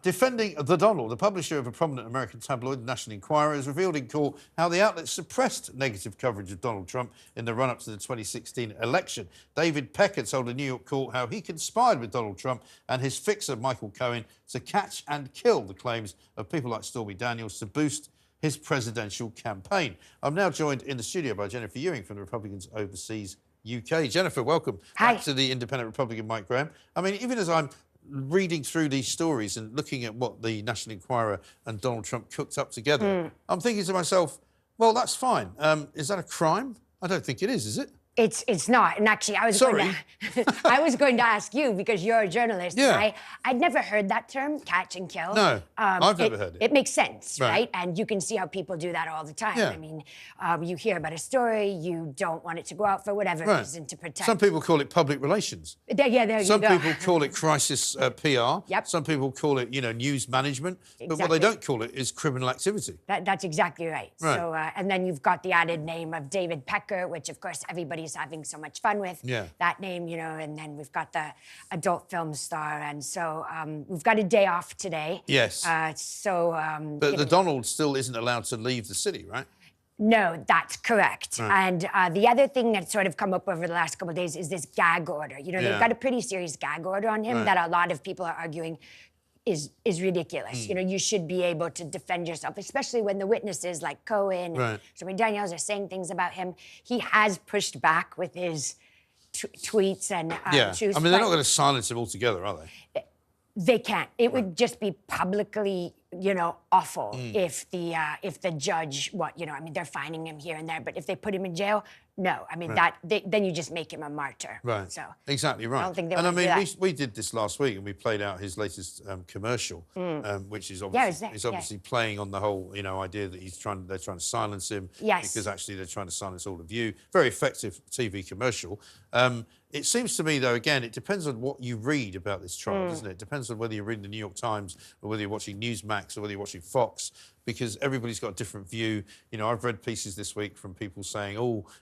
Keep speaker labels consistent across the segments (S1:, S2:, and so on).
S1: Defending the Donald, the publisher of a prominent American tabloid, the National Enquirer, has revealed in court how the outlet suppressed negative coverage of Donald Trump in the run-up to the 2016 election. David Pecker told a New York court how he conspired with Donald Trump and his fixer, Michael Cohen, to catch and kill the claims of people like Stormy Daniels to boost his presidential campaign. I'm now joined in the studio by Jennifer Ewing from the Republicans Overseas UK. Jennifer, welcome back to the independent Republican Mike Graham. I mean, even as I'm reading through these stories and looking at what the National Enquirer and Donald Trump cooked up together, I'm thinking to myself, well, that's fine. Is that a crime? I don't think it is it?
S2: It's not. And actually, I was going to ask you, because you're a journalist.
S1: Yeah.
S2: I'd never heard that term, catch and kill.
S1: No, I've never heard it.
S2: It makes sense, right? And you can see how people do that all the time.
S1: Yeah.
S2: I mean, you hear about a story, you don't want it to go out for whatever reason to protect.
S1: Some people call it public relations.
S2: There you go.
S1: Some people call it crisis PR.
S2: Yep.
S1: Some people call it, news management.
S2: Exactly.
S1: But what they don't call it is criminal activity.
S2: That's exactly right. So, and then you've got the added name of David Pecker, which, of course, everybody's having so much fun with.
S1: Yeah.
S2: That name, and then we've got the adult film star. And so we've got a day off today.
S1: Yes.
S2: But
S1: the Donald still isn't allowed to leave the city, right?
S2: No, that's correct. And the other thing that's sort of come up over the last couple of days is this gag order. They've got a pretty serious gag order on him that a lot of people are arguing is ridiculous. You should be able to defend yourself, especially when the witnesses like Cohen and Stormy Daniels are saying things about him. He has pushed back with his tweets and
S1: I mean, they're not going to silence him altogether, are they?
S2: They can't. It would just be publicly, awful if the judge, I mean, they're fining him here and there, but if they put him in jail, no. I mean, then you just make him a martyr.
S1: Right.
S2: So
S1: exactly right.
S2: I don't think they
S1: and I
S2: want to do
S1: mean,
S2: that.
S1: we did this last week, and we played out his latest commercial, which is obviously playing on the whole, idea that they're trying to silence him.
S2: Yes.
S1: Because actually they're trying to silence all of you. Very effective TV commercial. It seems to me, though, again, it depends on what you read about this trial, doesn't it? It depends on whether you're reading the New York Times or whether you're watching Newsmax or whether you're watching Fox, because everybody's got a different view. I've read pieces this week from people saying,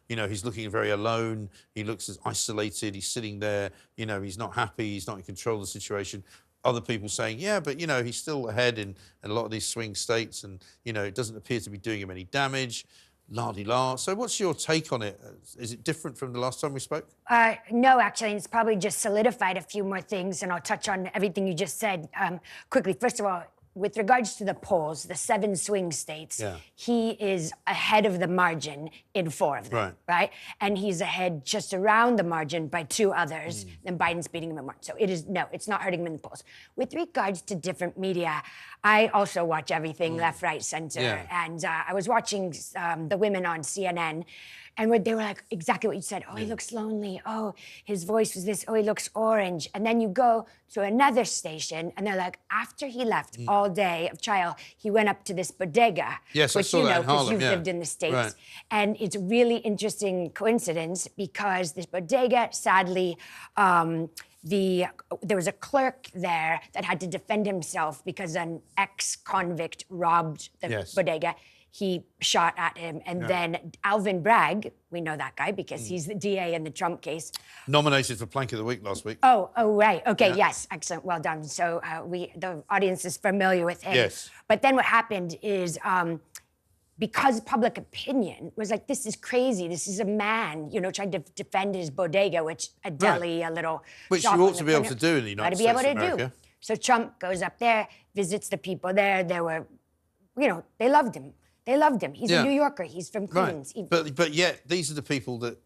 S1: he's looking very alone, he looks as isolated, he's sitting there, he's not happy, he's not in control of the situation. Other people saying, yeah, but, he's still ahead in a lot of these swing states and, it doesn't appear to be doing him any damage. La-di-la. So what's your take on it? Is it different from the last time we spoke?
S2: No, actually, it's probably just solidified a few more things, and I'll touch on everything you just said quickly. First of all, with regards to the polls, the 7 swing states, he is ahead of the margin in 4 of them, right? And he's ahead just around the margin by 2 others, and Biden's beating him in 1. So it's not hurting him in the polls. With regards to different media, I also watch everything left, right, center. And I was watching the women on CNN, and they were like, exactly what you said. Oh, he looks lonely. Oh, his voice was this. Oh, he looks orange. And then you go to another station, and they're like, after he left all day of trial, he went up to this bodega.
S1: Yes,
S2: which,
S1: I saw that in Harlem,
S2: because you've lived in the States.
S1: Right.
S2: And it's a really interesting coincidence because this bodega, sadly, there was a clerk there that had to defend himself because an ex-convict robbed the bodega. He shot at him, and then Alvin Bragg, we know that guy because he's the DA in the Trump case.
S1: Nominated for Plank of the Week last week.
S2: Oh, right. Okay, yes, excellent, well done. So the audience is familiar with him.
S1: Yes.
S2: But then what happened is because public opinion was like, this is crazy. This is a man, trying to defend his bodega, which a deli, a little
S1: which
S2: shop
S1: you ought
S2: on
S1: to
S2: the
S1: be able
S2: corner.
S1: to do in the United States
S2: Gotta be
S1: of
S2: able to
S1: America.
S2: do. So Trump goes up there, visits the people there. There were, they loved him. They loved him. He's a New Yorker. He's from Queens.
S1: Right. But yet, these are the people that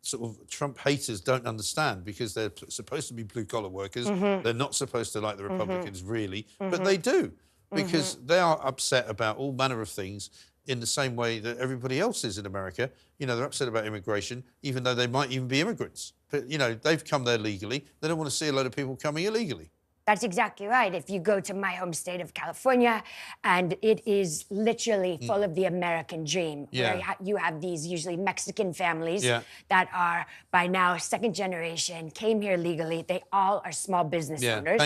S1: sort of Trump haters don't understand because they're supposed to be blue-collar workers. They're not supposed to like the Republicans, really. But they do because they are upset about all manner of things in the same way that everybody else is in America. They're upset about immigration, even though they might even be immigrants. But, they've come there legally. They don't want to see a load of people coming illegally.
S2: That's exactly right. If you go to my home state of California, and it is literally full of the American dream, where you have these usually Mexican families that are by now 2nd generation, came here legally. They all are small business owners.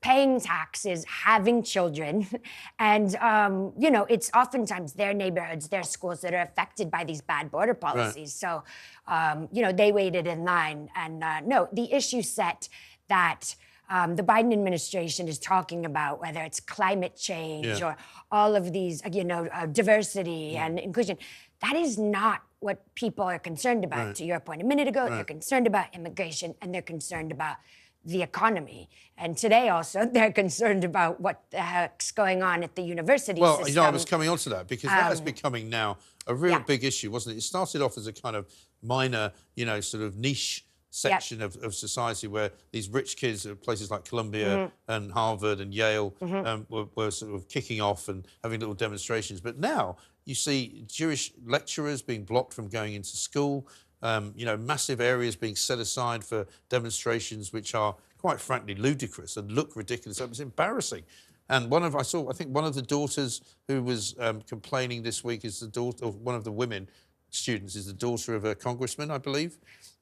S1: Paying taxes,
S2: having children. And, it's oftentimes their neighborhoods, their schools that are affected by these bad border policies. So, they waited in line. And no, the issue set that the Biden administration is talking about, whether it's climate change or all of these, diversity and inclusion, that is not what people are concerned about. To your point a minute ago, they're concerned about immigration and they're concerned about the economy. And today also, they're concerned about what the heck's going on at the university system.
S1: I was coming on to that because that is becoming now a real big issue, wasn't it? It started off as a kind of minor, sort of niche section of society where these rich kids at places like Columbia and Harvard and Yale were sort of kicking off and having little demonstrations. But now you see Jewish lecturers being blocked from going into school, massive areas being set aside for demonstrations which are quite frankly ludicrous and look ridiculous. It's embarrassing. And I think one of the daughters who was complaining this week is the daughter of one of the women students is the daughter of a congressman, I believe,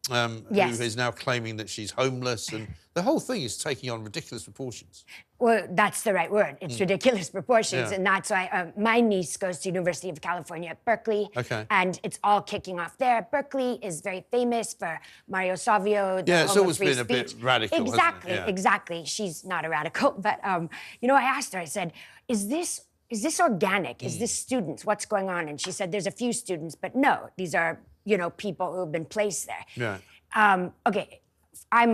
S1: who is now claiming that she's homeless, and the whole thing is taking on ridiculous proportions.
S2: Well, that's the right word. It's ridiculous proportions, and that's why my niece goes to University of California at Berkeley, and it's all kicking off there. Berkeley is very famous for Mario Savio.
S1: It's always been a bit radical.
S2: Exactly,
S1: hasn't it?
S2: Exactly. She's not a radical, but I asked her. I said, "Is this organic? Is this students? What's going on?" And she said, "There's a few students, but no, these are people who have been placed there." Okay.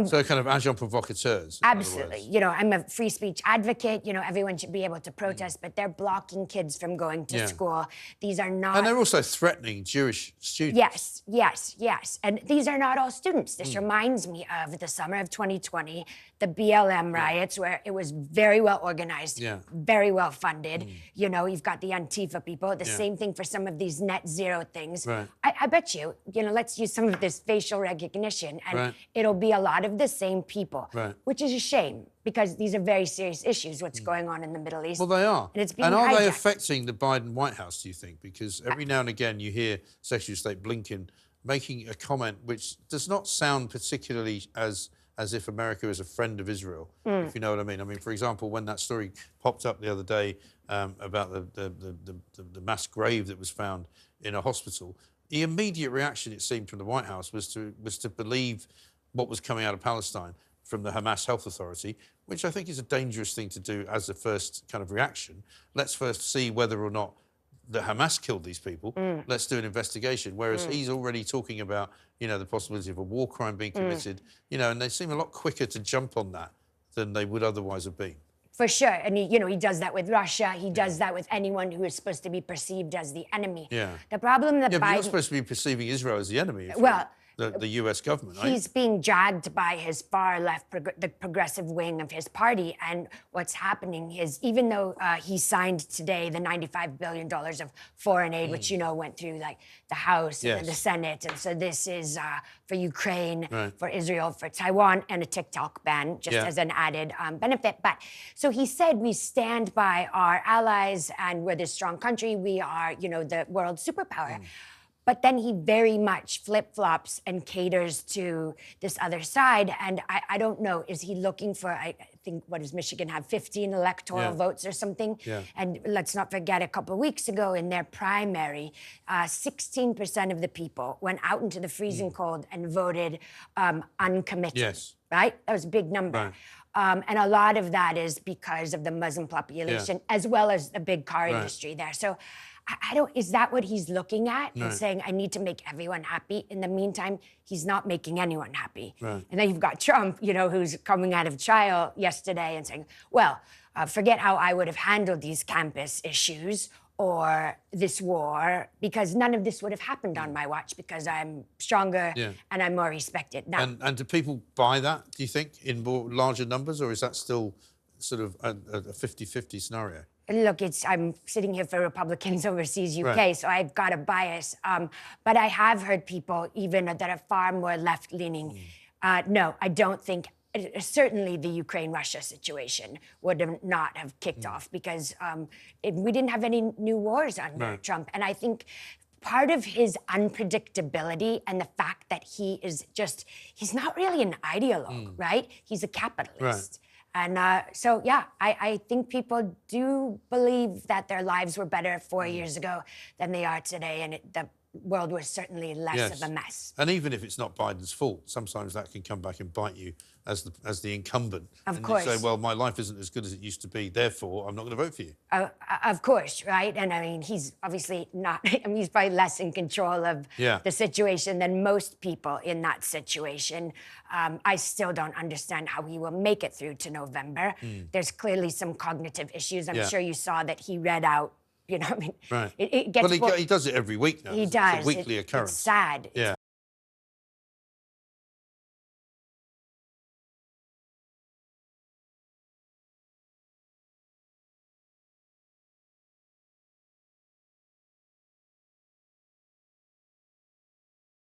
S1: So kind of agent provocateurs.
S2: Absolutely. I'm a free speech advocate. Everyone should be able to protest, but they're blocking kids from going to school. These are not...
S1: And they're also threatening Jewish students.
S2: Yes. And these are not all students. This reminds me of the summer of 2020, the BLM riots, where it was very well organized, very well funded. You've got the Antifa people, the same thing for some of these net zero things. I bet you, let's use some of this facial recognition, and it'll be a lot of the same people, which is a shame because these are very serious issues, what's going on in the Middle East.
S1: Well, they are.
S2: And it's being
S1: are
S2: hijacked.
S1: they affecting the Biden White House, do you think? Because every now and again you hear Secretary of State Blinken making a comment which does not sound particularly as if America is a friend of Israel, if you know what I mean. I mean, for example, when that story popped up the other day about the mass grave that was found in a hospital, the immediate reaction, it seemed, from the White House was to believe what was coming out of Palestine from the Hamas Health Authority, which I think is a dangerous thing to do as a first kind of reaction. Let's first see whether or not the Hamas killed these people. Let's do an investigation. Whereas he's already talking about, the possibility of a war crime being committed, and they seem a lot quicker to jump on that than they would otherwise have been.
S2: For sure. And he does that with Russia. He does that with anyone who is supposed to be perceived as the enemy. The problem that
S1: but
S2: Biden...
S1: you're supposed to be perceiving Israel as the enemy. The US government, right?
S2: He's being dragged by his far left, the progressive wing of his party. And what's happening is, even though he signed today the $95 billion of foreign aid, which, went through like the House and the Senate. And so this is for Ukraine, for Israel, for Taiwan, and a TikTok ban, just as an added benefit. But so he said, we stand by our allies and we're this strong country. We are, the world superpower. But then he very much flip-flops and caters to this other side. And I don't know, is he looking for, I think, what does Michigan have, 15 electoral votes or something? And let's not forget, a couple of weeks ago in their primary, 16% of the people went out into the freezing cold and voted uncommitted. Right? That was a big number. And a lot of that is because of the Muslim population, as well as the big car industry there. So is that what he's looking at? And saying, I need to make everyone happy. In the meantime, he's not making anyone happy. And then you've got Trump, who's coming out of trial yesterday and saying, well, forget how I would have handled these campus issues or this war, because none of this would have happened on my watch because I'm stronger and I'm more respected. Now,
S1: and do people buy that, do you think, in more larger numbers, or is that still sort of a 50-50 scenario?
S2: Look, I'm sitting here for Republicans overseas, UK, so I've got a bias. But I have heard people even that are far more left-leaning. No, I don't think, certainly the Ukraine-Russia situation would not have kicked off because we didn't have any new wars under Trump. And I think part of his unpredictability and the fact that he's not really an ideologue, right? He's a capitalist. And so, I think people do believe that their lives were better 4 years ago than they are today. And the world was certainly less of a mess.
S1: And even if it's not Biden's fault, sometimes that can come back and bite you as the incumbent.
S2: Of course.
S1: You say, well, my life isn't as good as it used to be, therefore I'm not going to vote for you.
S2: Of course, right? And I mean, he's obviously not, I mean, he's probably less in control of the situation than most people in that situation. I still don't understand how he will make it through to November. There's clearly some cognitive issues. I'm sure you saw that he read out, you know, I mean,
S1: right.
S2: it gets...
S1: Well, he does it every week now.
S2: He does.
S1: It's a weekly occurrence.
S2: It's sad.
S1: Yeah.